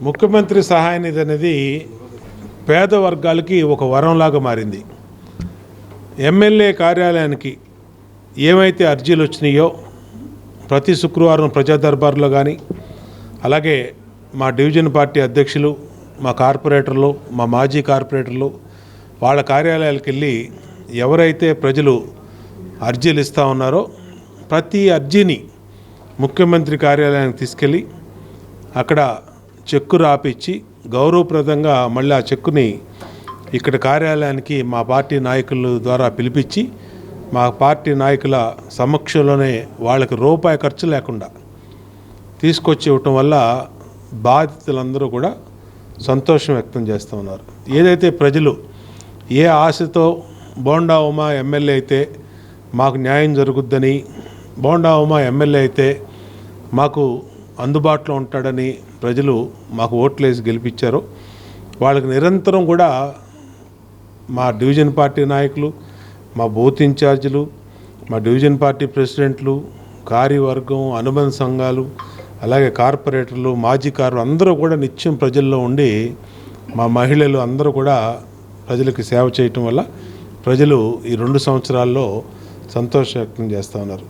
ముఖ్యమంత్రి సహాయ నిధి అనేది పేద వర్గాలకి ఒక వరంలాగా మారింది. ఎమ్మెల్యే కార్యాలయానికి ఏమైతే అర్జీలు వచ్చినాయో ప్రతి శుక్రవారం ప్రజా దర్బార్లో కానీ, అలాగే మా డివిజన్ పార్టీ అధ్యక్షులు, మా కార్పొరేటర్లు, మా మాజీ కార్పొరేటర్లు వాళ్ళ కార్యాలయాలకు వెళ్ళి ఎవరైతే ప్రజలు అర్జీలు ఇస్తూ ఉన్నారో ప్రతి అర్జీని ముఖ్యమంత్రి కార్యాలయానికి తీసుకెళ్ళి అక్కడ చెక్కు రాపిచ్చి గౌరవప్రదంగా మళ్ళీ ఆ చెక్కుని ఇక్కడ కార్యాలయానికి మా పార్టీ నాయకుల ద్వారా పిలిపించి మా పార్టీ నాయకుల సమక్షంలోనే వాళ్ళకి రూపాయి ఖర్చు లేకుండా తీసుకొచ్చి ఇవ్వటం వల్ల బాధితులందరూ కూడా సంతోషం వ్యక్తం చేస్తూ ఉన్నారు. ఏదైతే ప్రజలు ఏ ఆశతో బోండా ఉమా ఎమ్మెల్యే అయితే మాకు న్యాయం జరుగుద్దని, బోండా ఉమా ఎమ్మెల్యే అయితే మాకు అందుబాటులో ఉంటాడని ప్రజలు మాకు ఓట్లేసి గెలిపించారు. వాళ్ళకి నిరంతరం కూడా మా డివిజన్ పార్టీ నాయకులు, మా బూత్ ఇన్ఛార్జీలు, మా డివిజన్ పార్టీ ప్రెసిడెంట్లు, కార్యవర్గం, అనుబంధ సంఘాలు, అలాగే కార్పొరేటర్లు, మాజీ అందరూ కూడా నిత్యం ప్రజల్లో ఉండి మా మహిళలు అందరూ కూడా ప్రజలకు సేవ చేయటం వల్ల ప్రజలు ఈ 2 సంవత్సరాల్లో సంతోషం వ్యక్తం చేస్తూ ఉన్నారు.